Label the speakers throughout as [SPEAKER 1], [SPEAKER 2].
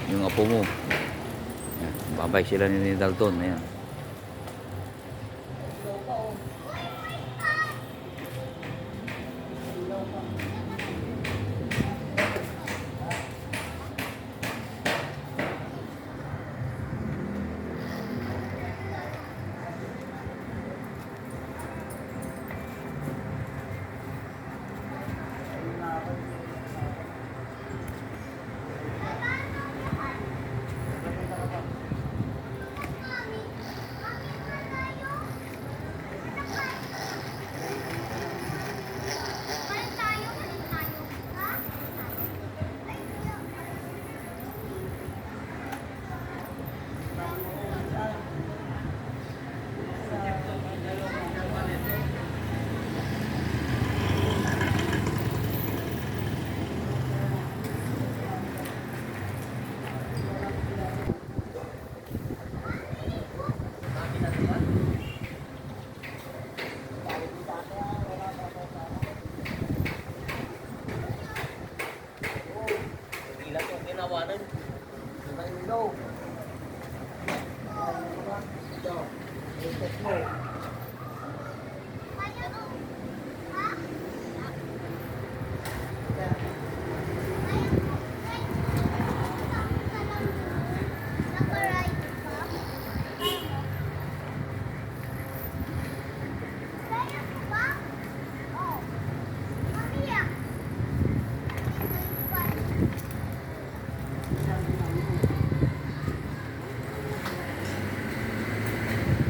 [SPEAKER 1] yung apo mo. Yan, babay sila ni Dalton. Ayan.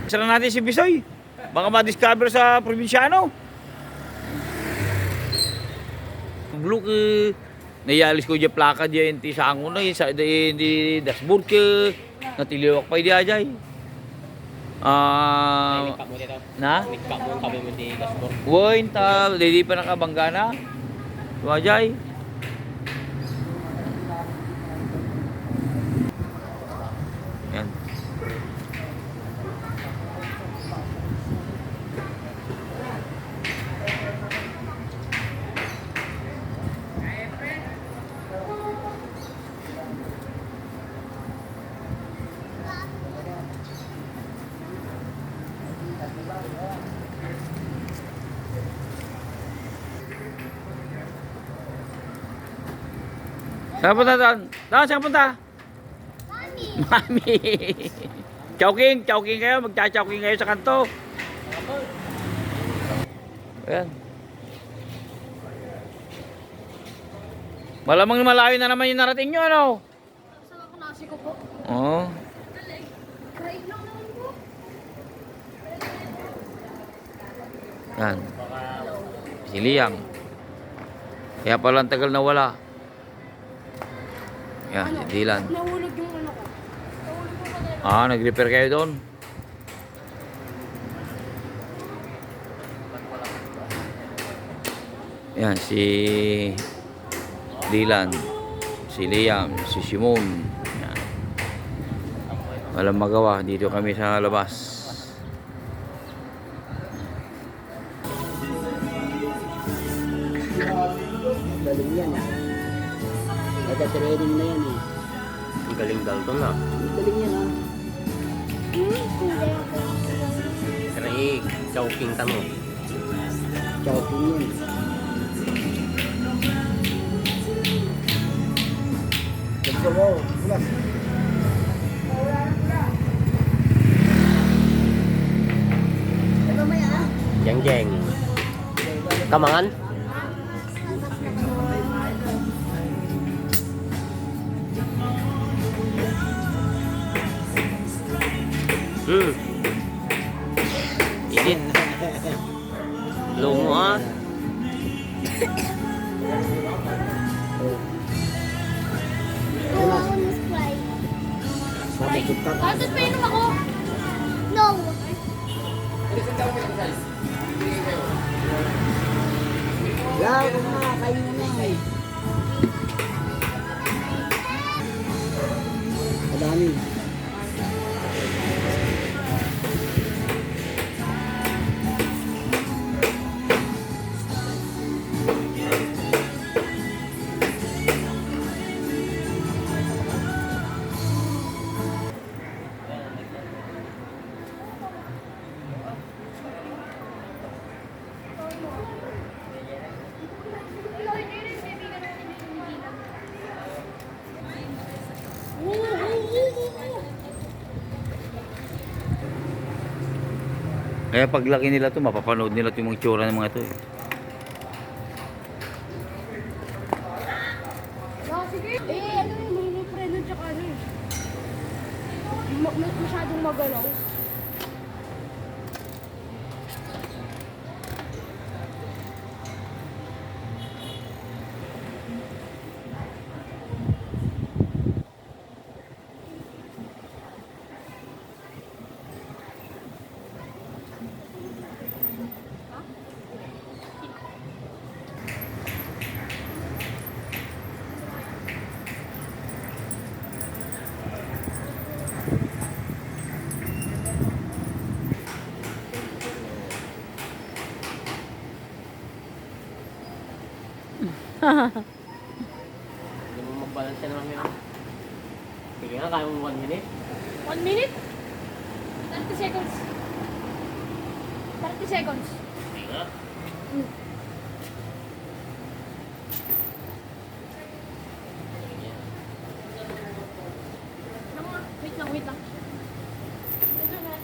[SPEAKER 1] Sala natin si Bisoy. Baka ma-discover sa probinsyano. Blue ke nayalis ko dyan plaka dyan ti sango na sa di dashboard ke natiliwak pa di ajay. Na? Woy, di pa nakabangga na. Ajay. Yan. Saan punta doon? Doon, saan punta? Mami! Mami! Chowking! Chowking kayo! Magcha-chowking kayo sa kanto! Ayan. Malamang malayo na naman yung narating nyo, ano?
[SPEAKER 2] Saan ako nasi ko po?
[SPEAKER 1] Oo.
[SPEAKER 2] Kain lang naman po.
[SPEAKER 1] Yan. Si Liang. Kaya pala ang tagal na wala. Yan, si Dylan.
[SPEAKER 2] Nahulog yung ano ko. Nahulog po ba tayo?
[SPEAKER 1] Nag-repair kayo doon. Yan, si Dylan, si Liam, si Simon. Yan. Walang magawa, dito kami sa labas.
[SPEAKER 3] Galing yan ah. Nagka-training na yan eh.
[SPEAKER 4] Ang galing Dalton na.
[SPEAKER 3] Galing yan ah.
[SPEAKER 4] Kanai, chowking tamo.
[SPEAKER 3] Chowking yan. Gusto mo, bulas.
[SPEAKER 4] Jeng jeng. Kamangan? Idin. Lungo ah.
[SPEAKER 3] Mabukit ka.
[SPEAKER 2] Bakit pa inom ako? No.
[SPEAKER 3] Wala ko na, kayo na eh. Madami.
[SPEAKER 1] Kaya paglaki nila to, mapapanood nila to yung mga tsura ng mga to eh.
[SPEAKER 2] Ah, sige. Ano yung mga preno tsaka ano eh. Masyadong magalaw.
[SPEAKER 4] Hindi mo mag-balance na naman yun. Sige nga, kaya mo 1 minute.
[SPEAKER 2] 1 minute? 30 seconds. 30 seconds.
[SPEAKER 4] Sige nga.
[SPEAKER 2] Wait lang, wait lang. Wait lang, ha?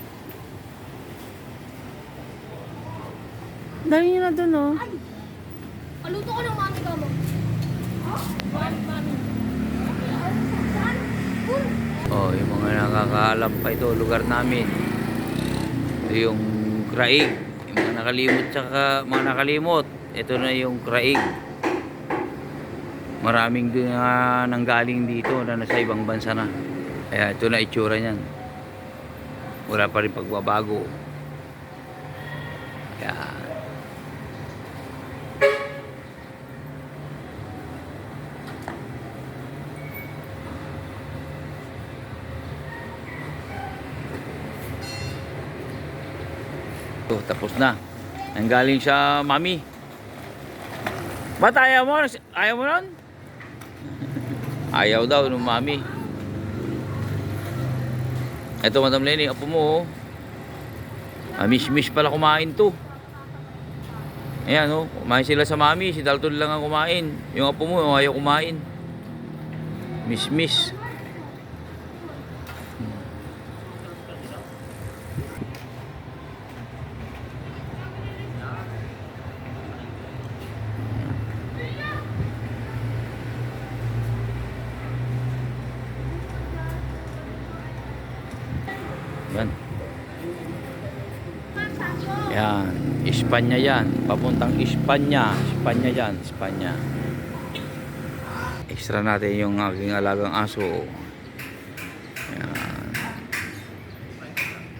[SPEAKER 5] Dami nyo na dun, oh.
[SPEAKER 2] Ay! Paluto ko ng mami ka mo. Mami. Saan? Puro.
[SPEAKER 1] Oh, yung mga nakakaalam pa ito, lugar namin. Ito yung Craig. Yung mga nakalimot tsaka mga nakalimot. Ito na yung Craig. Maraming nanggaling dito na nasa ibang bansa na. Kaya ito na itsura niyan. Wala pa rin pagbabago. Kaya ito, tapos na. Nanggaling sa mami. Ba't ayaw mo? Ayaw mo nun? Ayaw daw ng mami. Ito, Madam Lenny, apo mo, oh. Miss pala kumain to. Ayan, oh. Kumain sila sa mami. Si Dalton lang ang kumain. Yung apo mo, ayaw kumain. Miss. Yan. Yan. Espanya yan. Papuntang Espanya. Espanya yan. Espanya. Extra natin yung aking alagang aso.